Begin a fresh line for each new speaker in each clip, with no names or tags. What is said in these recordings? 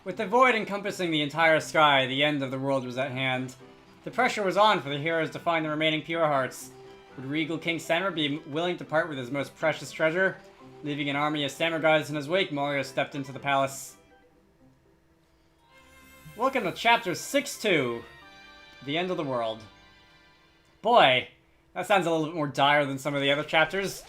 With the void encompassing the entire sky, the end of the world was at hand. The pressure was on for the heroes to find the remaining pure hearts. Would regal King Samur be willing to part with his most precious treasure? Leaving an army of samurais in his wake, Mario stepped into the palace. Welcome to Chapter 6-2, The End of the World. Boy, that sounds a little bit more dire than some of the other chapters.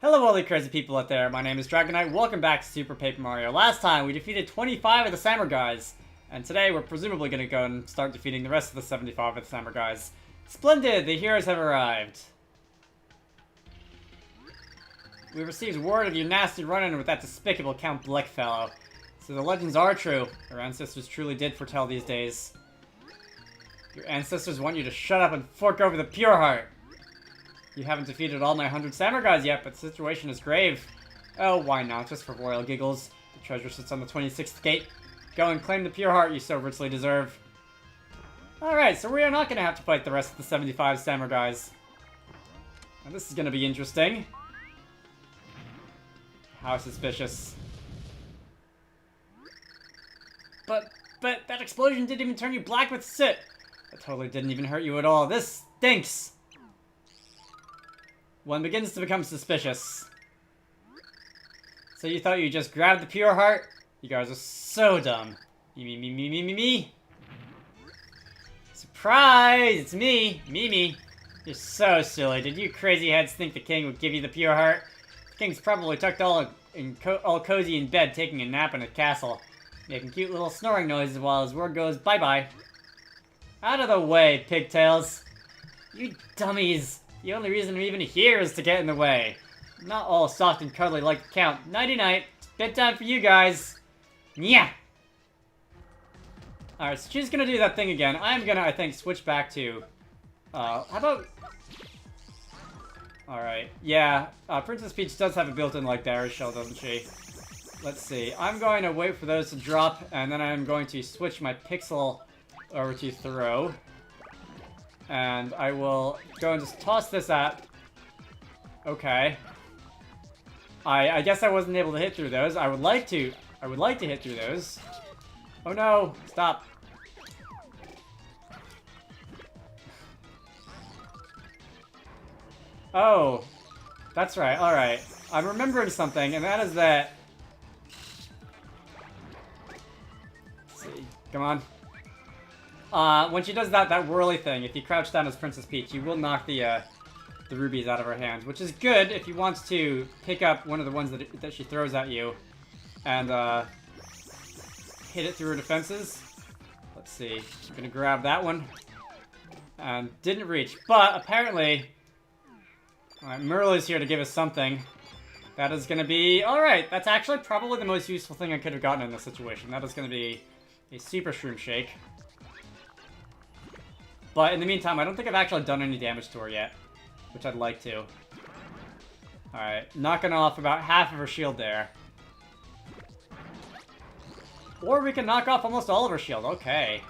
Hello all you crazy people out there, my name is Dragonite, welcome back to Super Paper Mario. Last time, we defeated 25 of the samurais, and today we're presumably going to go and start defeating the rest of the 75 of the samurais. Splendid, the heroes have arrived. We received word of your nasty run-in with that despicable Count Blickfellow. So the legends are true. Our ancestors truly did foretell these days. Your ancestors want you to shut up and fork over the pure heart. You haven't defeated all my 100 samurais yet, but the situation is grave. Oh, why not? Just for royal giggles. The treasure sits on the 26th gate. Go and claim the pure heart you so richly deserve. Alright, so we are not going to have to fight the rest of the 75 samurais. Now this is going to be interesting. How suspicious. But that explosion didn't even turn you black with soot. That totally didn't even hurt you at all. This stinks. One begins to become suspicious. So you thought you just grabbed the pure heart? You guys are so dumb. Me. Surprise! It's me, Mimi. You're so silly. Did you crazy heads think the king would give you the pure heart? The king's probably tucked all cozy in bed, taking a nap in a castle, making cute little snoring noises while his word goes bye-bye. Out of the way, pigtails. You dummies. The only reason I'm even here is to get in the way. I'm not all soft and cuddly like the Count. Nighty-night. It's bedtime for you guys. Yeah. Alright, so she's gonna do that thing again. I'm gonna, I think, switch back to... how about... Alright, yeah. Princess Peach does have a built-in, like, berry shell, doesn't she? Let's see. I'm going to wait for those to drop, and then I'm going to switch my pixel over to throw. And I will go and just toss this at... Okay. I guess I wasn't able to hit through those. I would like to hit through those. Oh no! Stop. Oh. That's right, alright. I'm remembering something, and that is that... Let's see. Come on. When she does that whirly thing, if you crouch down as Princess Peach, you will knock the rubies out of her hands, which is good if you want to pick up one of the ones that she throws at you and hit it through her defenses. Let's see. I'm gonna grab that one. And didn't reach, but apparently... Alright, Merle's here to give us something. That is gonna be... Alright, that's actually probably the most useful thing I could have gotten in this situation. That is gonna be a Super Shroom Shake. But in the meantime, I don't think I've actually done any damage to her yet. Which I'd like to. Alright, knocking off about half of her shield there. Or we can knock off almost all of her shield. Okay.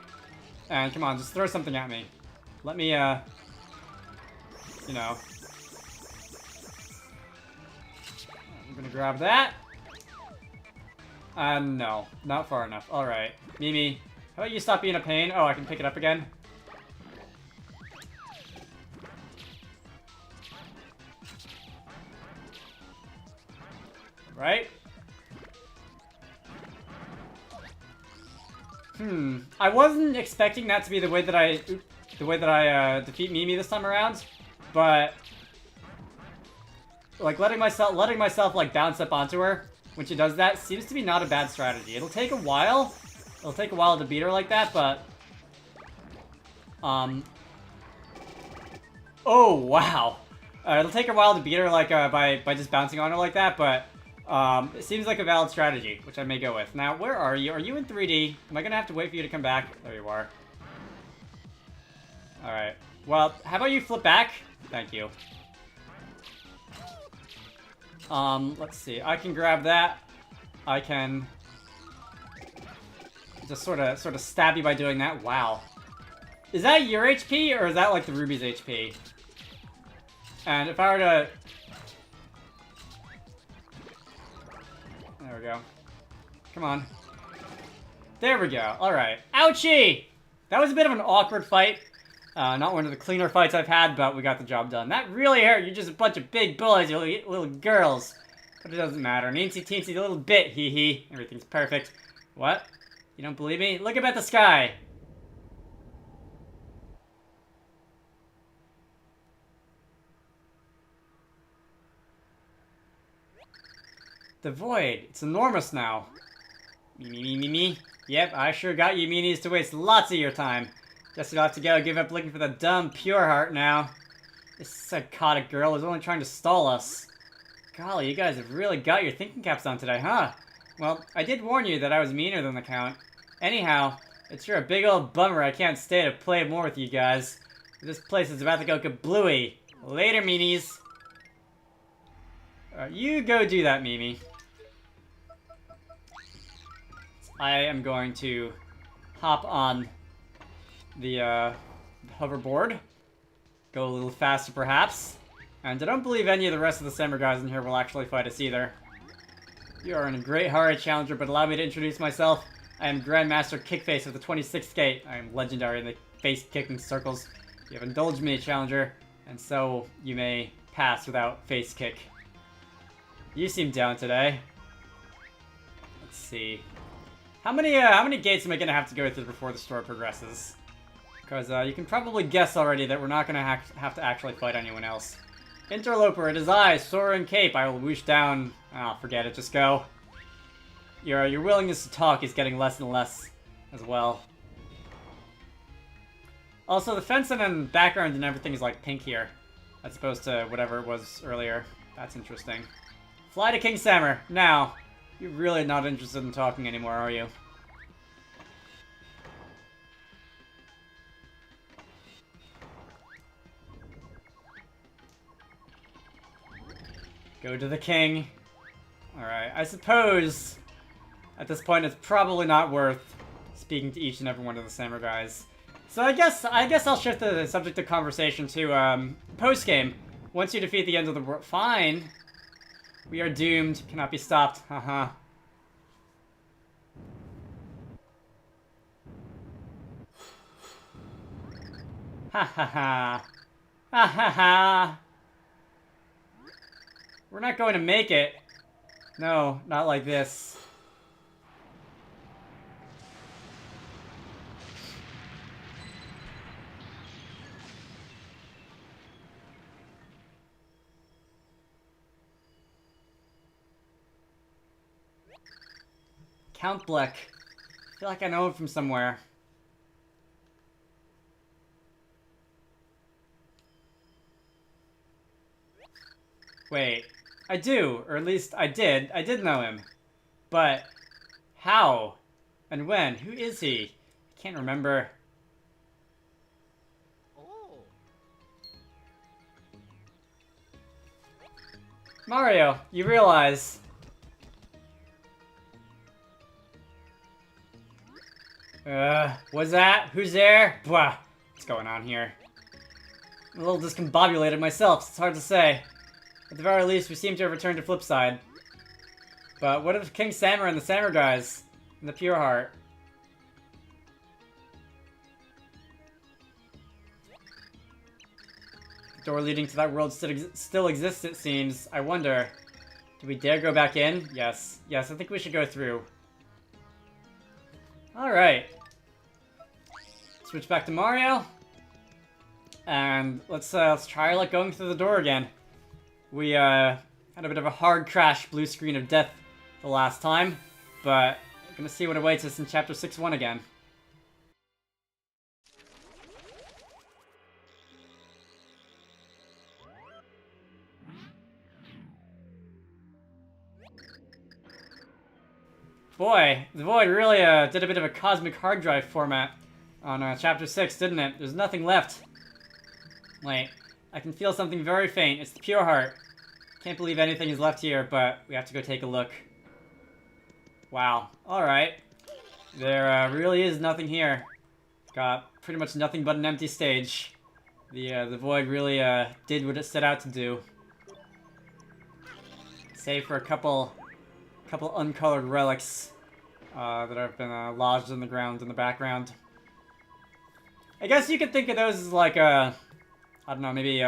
And come on, just throw something at me. Let me, you know. I'm gonna grab that. No. Not far enough. Alright. Mimi, how about you stop being a pain? Oh, I can pick it up again? Right? I wasn't expecting that to be the way that I defeat Mimi this time around, but like letting myself like bounce up onto her when she does that seems to be not a bad strategy. It'll take a while. It'll take a while to beat her like that, but oh wow. It'll take a while to beat her like by just bouncing on her like that, but it seems like a valid strategy, which I may go with. Now, where are you? Are you in 3D? Am I gonna have to wait for you to come back? There you are. Alright. Well, how about you flip back? Thank you. Let's see. I can grab that. I can just sort of stab you by doing that. Wow. Is that your HP, or is that like the Ruby's HP? And if I were to... There we go. Come on. There we go. Alright. Ouchie! That was a bit of an awkward fight. Not one of the cleaner fights I've had, but we got the job done. That really hurt. You're just a bunch of big bullies, you little girls. But it doesn't matter. An teensy teensy little bit, hee hee. Everything's perfect. What? You don't believe me? Look up at the sky. The void. It's enormous now. Me. Yep, I sure got you meanies to waste lots of your time. Guess you'll have to go give up looking for the dumb pure heart now. This psychotic girl is only trying to stall us. Golly, you guys have really got your thinking caps on today, huh? Well, I did warn you that I was meaner than the Count. Anyhow, it's sure a big old bummer I can't stay to play more with you guys. This place is about to go kablooey. Later, meanies. You go do that, Mimi. I am going to hop on the hoverboard. Go a little faster, perhaps. And I don't believe any of the rest of the Samurai guys in here will actually fight us either. You are in a great hurry, Challenger, but allow me to introduce myself. I am Grandmaster Kickface of the 26th Gate. I am legendary in the face-kicking circles. You have indulged me, Challenger, and so you may pass without face kick. You seem down today. Let's see. How many gates am I gonna have to go through before the story progresses? Because you can probably guess already that we're not gonna have to actually fight anyone else. Interloper, it is I, Sora and Cape. I will whoosh down. Ah, forget it. Just go. Your willingness to talk is getting less and less as well. Also, the fence and background and everything is like pink here, as opposed to whatever it was earlier. That's interesting. Fly to King Sammer now. You're really not interested in talking anymore, are you? Go to the king. Alright, I suppose at this point it's probably not worth speaking to each and every one of the Samurai guys. So I guess I'll shift the subject of conversation to post-game. Once you defeat the end of the world. Fine. We are doomed. Cannot be stopped. Haha. Ha ha ha. Ha ha ha. We're not going to make it. No, not like this. Count Bleck. I feel like I know him from somewhere. Wait, I do, or at least I did know him. But how? And when? Who is he? I can't remember. Oh. Mario, you realize. What's that? Who's there? Blah. What's going on here? I'm a little discombobulated myself, so it's hard to say. At the very least, we seem to have returned to Flipside. But what of King Sammer and the Sammer guys? And the Pure Heart? The door leading to that world still exists, it seems. I wonder. Do we dare go back in? Yes. Yes, I think we should go through. Alright. Switch back to Mario. And let's try like going through the door again. We had a bit of a hard crash blue screen of death the last time, but we're gonna see what awaits us in Chapter 6-1 again. Boy, the Void really did a bit of a cosmic hard drive format on Chapter 6, didn't it? There's nothing left. Wait. I can feel something very faint. It's the Pure Heart. Can't believe anything is left here, but we have to go take a look. Wow. Alright. There really is nothing here. Got pretty much nothing but an empty stage. The Void really did what it set out to do. Save for a couple uncolored relics that have been lodged in the ground in the background. I guess you could think of those as like I don't know, maybe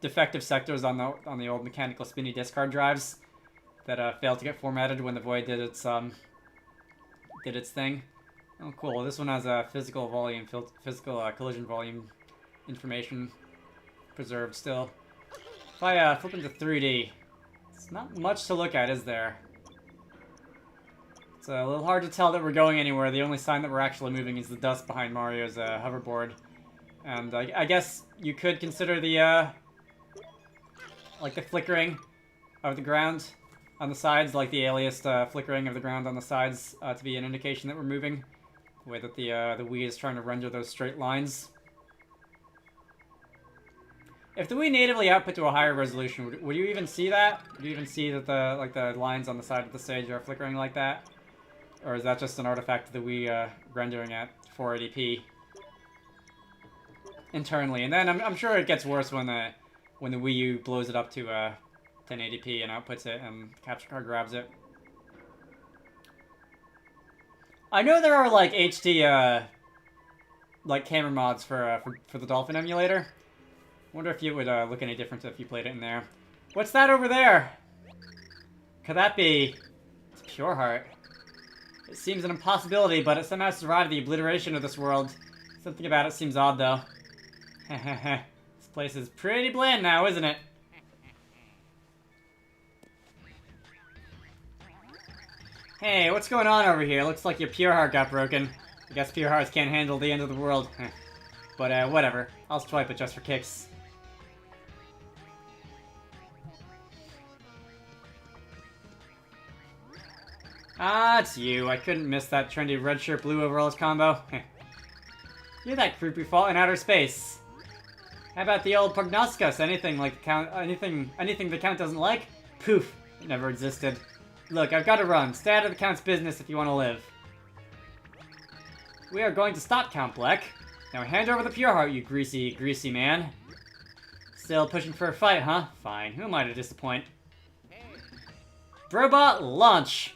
defective sectors on the old mechanical spinny discard drives that failed to get formatted when the Void did its thing. Oh, cool. This one has a physical collision volume information preserved still. If I flip into 3D, it's not much to look at, is there? It's a little hard to tell that we're going anywhere. The only sign that we're actually moving is the dust behind Mario's hoverboard. And I guess you could consider the, like the flickering of the ground on the sides, like the aliased flickering of the ground on the sides, to be an indication that we're moving. The way that the Wii is trying to render those straight lines. If the Wii natively output to a higher resolution, would you even see that? Would you even see that the lines on the side of the stage are flickering like that? Or is that just an artifact of the Wii rendering at 480p internally? And then I'm sure it gets worse when the Wii U blows it up to 1080p and outputs it and the capture card grabs it. I know there are like HD like camera mods for the Dolphin emulator. Wonder if it would look any different if you played it in there. What's that over there? Could that be? It's Pure Heart. It seems an impossibility, but it somehow survived the obliteration of this world. Something about it seems odd, though. This place is pretty bland now, isn't it? Hey, what's going on over here? Looks like your Pure Heart got broken. I guess Pure Hearts can't handle the end of the world. But, whatever. I'll swipe it just for kicks. Ah, it's you. I couldn't miss that trendy red shirt blue overalls combo. You're that group we fought in outer space. How about the old prognosticus? Anything like the count? Anything the count doesn't like? Poof! It never existed. Look, I've got to run. Stay out of the count's business if you want to live. We are going to stop Count Bleck. Now hand over the Pure Heart, you greasy, greasy man. Still pushing for a fight, huh? Fine. Who am I to disappoint? Robot launch!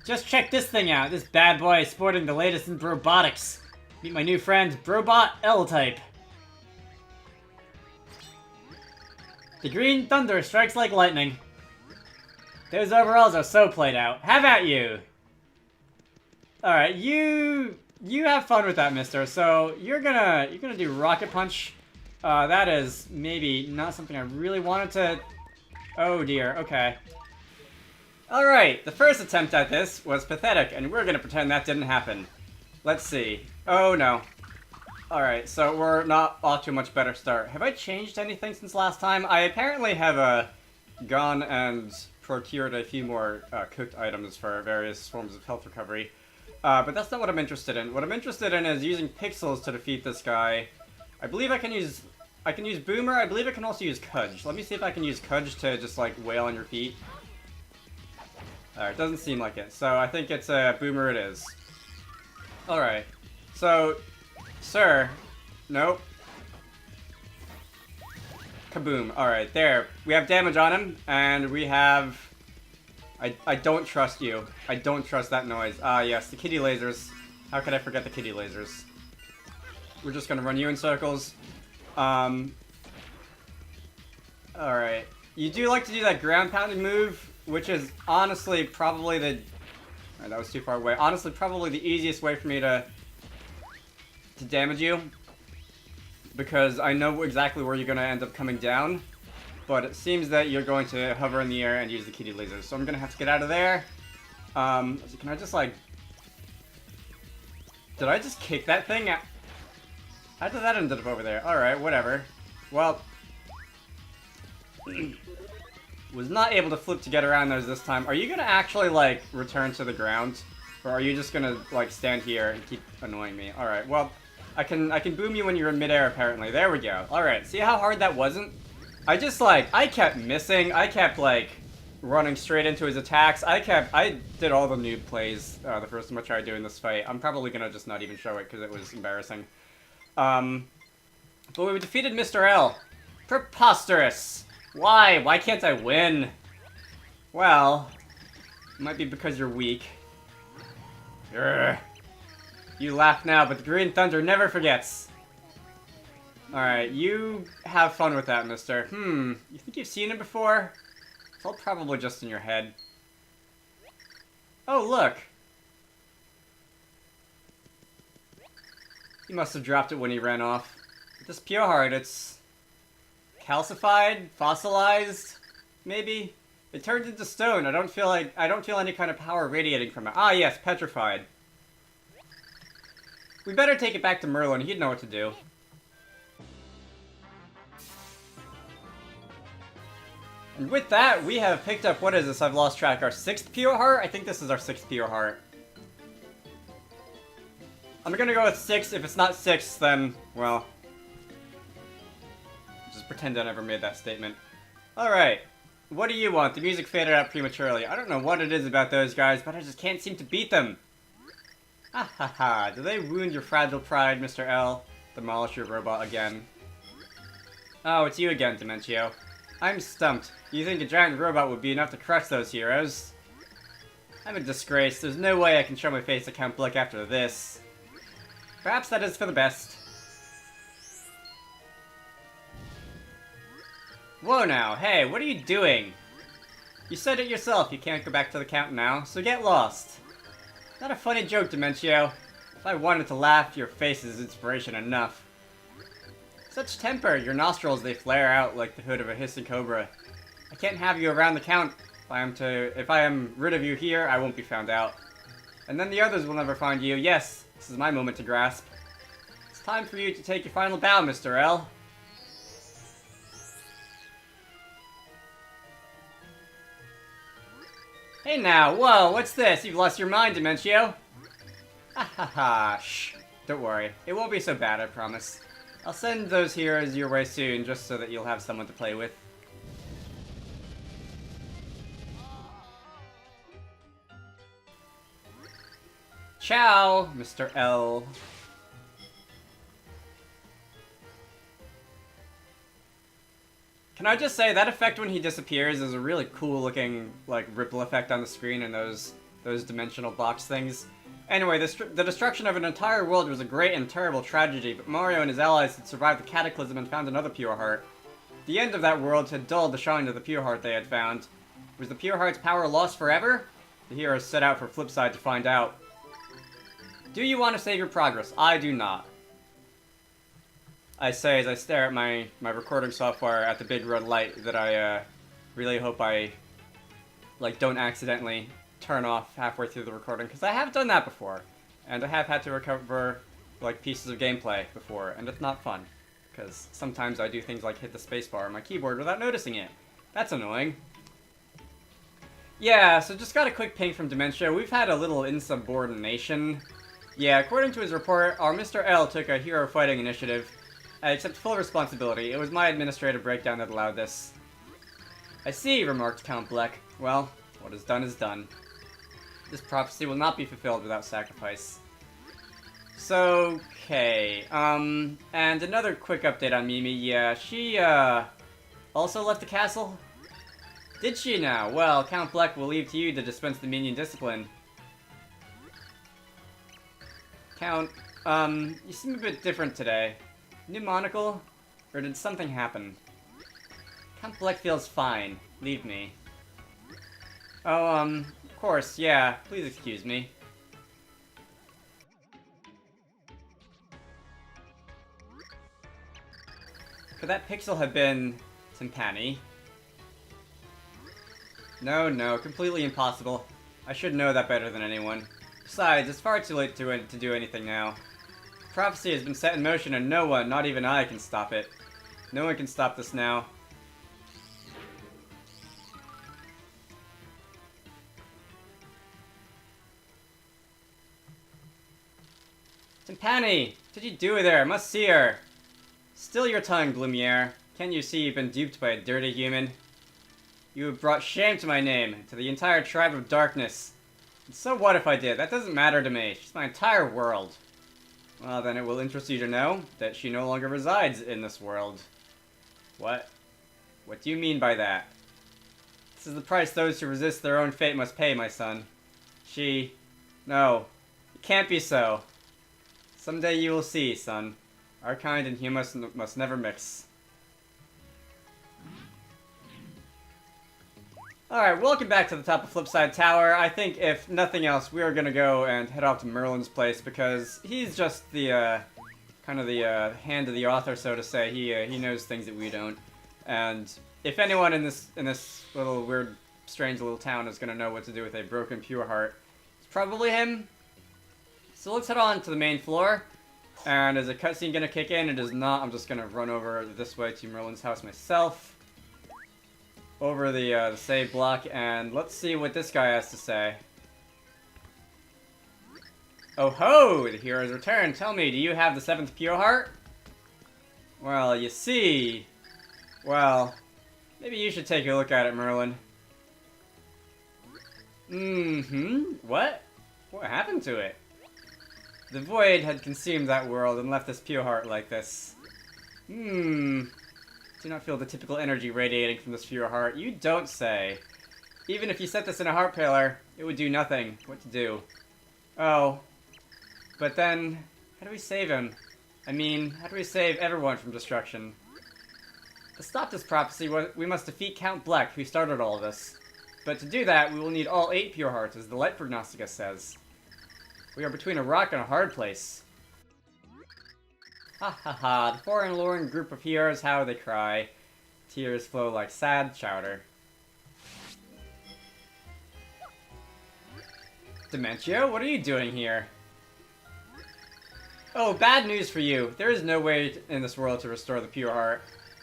Just check this thing out. This bad boy is sporting the latest in robotics. Meet my new friend, Brobot L-Type. The green thunder strikes like lightning. Those overalls are so played out. How about you? Alright, you have fun with that, mister. So you're gonna do Rocket Punch. That is maybe not something I really wanted to... Oh dear, okay. Alright, the first attempt at this was pathetic, and we're gonna pretend that didn't happen. Let's see. Oh no. Alright, so we're not off to a much better start. Have I changed anything since last time? I apparently have gone and procured a few more cooked items for various forms of health recovery. But that's not what I'm interested in. What I'm interested in is using pixels to defeat this guy. I believe I can use Boomer. I believe I can also use Kudge. Let me see if I can use Kudge to just like wail on your feet. Alright, doesn't seem like it. So I think it's Boomer it is. Alright. So, sir. Nope. Kaboom. Alright, there. We have damage on him, and we have... I don't trust you. I don't trust that noise. Ah, yes, the kitty lasers. How could I forget the kitty lasers? We're just gonna run you in circles. Alright. You do like to do that ground pounding move, which is honestly probably the... Alright, that was too far away. Honestly, probably the easiest way for me to damage you. Because I know exactly where you're going to end up coming down. But it seems that you're going to hover in the air and use the kitty lasers. So I'm going to have to get out of there. So can I just, like... Did I just kick that thing out? How did that end up over there? Alright, whatever. Well... was not able to flip to get around those this time. Are you going to actually, like, return to the ground? Or are you just going to, like, stand here and keep annoying me? Alright, well, I can boom you when you're in midair, apparently. There we go. Alright, see how hard that wasn't? I just, like, I kept missing. I kept, like, running straight into his attacks. I did all the noob plays the first time I tried doing this fight. I'm probably going to just not even show it because it was embarrassing. But we defeated Mr. L. Preposterous! Why? Why can't I win? Well, it might be because you're weak. Urgh. You laugh now, but the Green Thunder never forgets. Alright, you have fun with that, mister. You think you've seen him before? It's all probably just in your head. Oh, look! He must have dropped it when he ran off. This pure heart, it's calcified, fossilized, maybe. It turned into stone. I don't feel any kind of power radiating from it. Ah, yes, petrified. We better take it back to Merlin. He'd know what to do. And with that, we have picked up, what is this? I've lost track. Our 6th pure heart? I think this is our 6th pure heart. I'm gonna go with 6. If it's not 6, then, well, just pretend I never made that statement. Alright. What do you want? The music faded out prematurely. I don't know what it is about those guys, but I just can't seem to beat them. Ha ha ha. Do they wound your fragile pride, Mr. L? Demolish your robot again. Oh, it's you again, Dementio. I'm stumped. You think a giant robot would be enough to crush those heroes? I'm a disgrace. There's no way I can show my face to Count Blick after this. Perhaps that is for the best. Whoa now, hey, what are you doing? You said it yourself, you can't go back to the Count now, so get lost. Not a funny joke, Dementio. If I wanted to laugh, your face is inspiration enough. Such temper, your nostrils, they flare out like the hood of a hissing cobra. I can't have you around the Count. If I am rid of you here, I won't be found out. And then the others will never find you. Yes, this is my moment to grasp. It's time for you to take your final bow, Mr. L. Hey now, whoa, what's this? You've lost your mind, Dementio. Ha ha ha, shh. Don't worry, it won't be so bad, I promise. I'll send those heroes your way soon, just so that you'll have someone to play with. Ciao, Mr. L. Can I just say, that effect when he disappears is a really cool looking, like, ripple effect on the screen and those dimensional box things. Anyway, the destruction of an entire world was a great and terrible tragedy, but Mario and his allies had survived the cataclysm and found another pure heart. The end of that world had dulled the shine of the pure heart they had found. Was the pure heart's power lost forever? The heroes set out for Flipside to find out. Do you want to save your progress? I do not. I say as I stare at my recording software at the big red light that I really hope I don't accidentally turn off halfway through the recording, because I have done that before, and I have had to recover pieces of gameplay before, and it's not fun, because sometimes I do things like hit the spacebar on my keyboard without noticing it. That's annoying. Yeah, so just got a quick ping from Dementia. We've had a little insubordination. Yeah, according to his report, our Mr. L took a hero fighting initiative. I accept full responsibility. It was my administrative breakdown that allowed this. I see, remarked Count Bleck. Well, what is done is done. This prophecy will not be fulfilled without sacrifice. So, okay. And another quick update on Mimi. Yeah, she, also left the castle? Did she now? Well, Count Bleck will leave to you to dispense the minion discipline. Count, you seem a bit different today. New monocle? Or did something happen? Count Bleck feels fine. Leave me. Oh, of course, yeah. Please excuse me. Could that pixel have been Timpani? No, completely impossible. I should know that better than anyone. Besides, it's far too late to do anything now. Prophecy has been set in motion and no one, not even I, can stop it. No one can stop this now. Timpani! What did you do with her? I must see her! Still your tongue, Blumiere. Can't you see you've been duped by a dirty human? You have brought shame to my name, to the entire tribe of darkness. And so what if I did? That doesn't matter to me. She's my entire world. Well, then it will interest you to know that she no longer resides in this world. What? What do you mean by that? This is the price those who resist their own fate must pay, my son. No. It can't be so. Someday you will see, son. Our kind and humans must never mix. Alright, welcome back to the top of Flipside Tower. I think, if nothing else, we are gonna go and head off to Merlin's place, because he's just the, kind of the, hand of the author, so to say. He knows things that we don't. And if anyone in this little weird, strange little town is gonna know what to do with a broken pure heart, it's probably him. So let's head on to the main floor. And is a cutscene gonna kick in? It is not. I'm just gonna run over this way to Merlin's house myself. Over the save block, and let's see what this guy has to say. Oh ho! The hero's returned. Tell me, do you have the 7th pure heart? Well, you see... Well, maybe you should take a look at it, Merlin. What? What happened to it? The void had consumed that world and left this pure heart like this. Do not feel the typical energy radiating from this pure heart. You don't say. Even if you set this in a heart pillar, it would do nothing. What to do? Oh. But then, how do we save him? I mean, how do we save everyone from destruction? To stop this prophecy, we must defeat Count Bleck, who started all of this. But to do that, we will need all 8 pure hearts, as the Light Prognosticus says. We are between a rock and a hard place. Ha ha ha, the forlorn group of heroes, how they cry. Tears flow like sad chowder. Dementio, what are you doing here? Oh, bad news for you. There is no way in this world to restore the pure heart.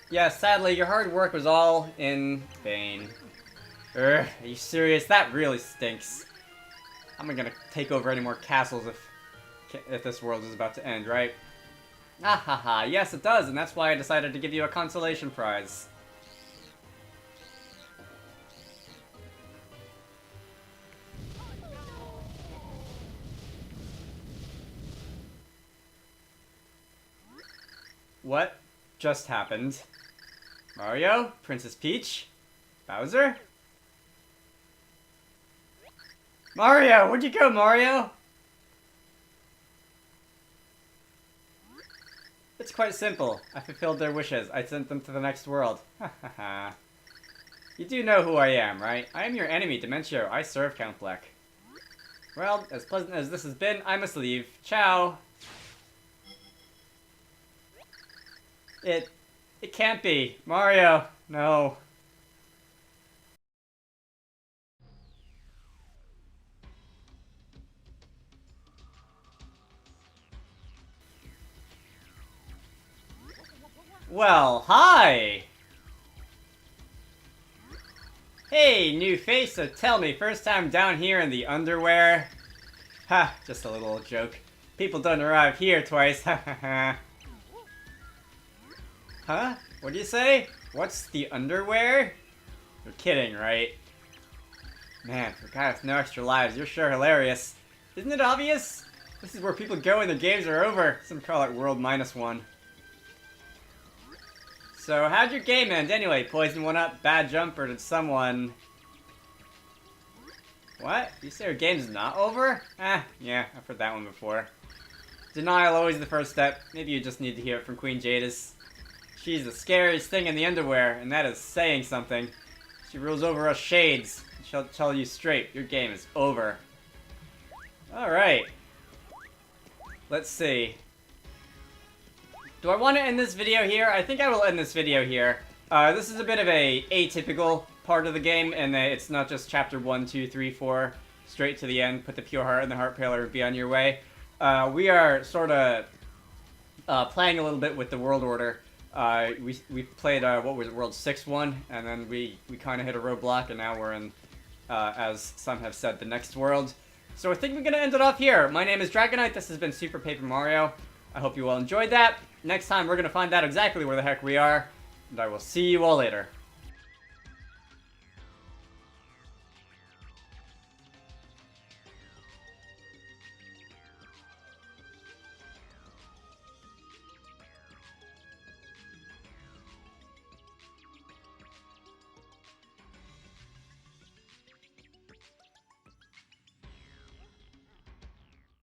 Yes, sadly, your hard work was all in vain. Are you serious? That really stinks. I'm not gonna take over any more castles if this world is about to end, right? Ah ha ha, yes it does, and that's why I decided to give you a consolation prize. What just happened? Mario? Princess Peach? Bowser? Mario! Where'd you go, Mario? It's quite simple. I fulfilled their wishes. I sent them to the next world. Ha ha ha. You do know who I am, right? I am your enemy, Dementio. I serve Count Bleck. Well, as pleasant as this has been, I must leave. Ciao! It can't be. Mario, no. Well, hi! Hey, new face, so tell me, first time down here in the underwear? Ha, just a little joke. People don't arrive here twice, ha ha ha. Huh? What'd you say? What's the underwear? You're kidding, right? Man, for a guy with no extra lives, you're sure hilarious. Isn't it obvious? This is where people go when their games are over. Some call it World -1. So, how'd your game end anyway? Poison one up, bad jump, or did someone... What? You say your game's not over? Yeah, I've heard that one before. Denial always the first step. Maybe you just need to hear it from Queen Jadis. She's the scariest thing in the underwear, and that is saying something. She rules over us shades. She'll tell you straight, your game is over. Alright. Let's see. Do I want to end this video here? I think I will end this video here. This is a bit of a atypical part of the game, and it's not just chapter 1, 2, 3, 4, straight to the end, put the pure heart in the heart pillar and be on your way. We are sort of playing a little bit with the world order. We played, what was it, World 6-1, and then we kind of hit a roadblock, and now we're in, as some have said, the next world. So I think we're going to end it off here. My name is Dragonite, this has been Super Paper Mario. I hope you all enjoyed that. Next time we're going to find out exactly where the heck we are, and I will see you all later.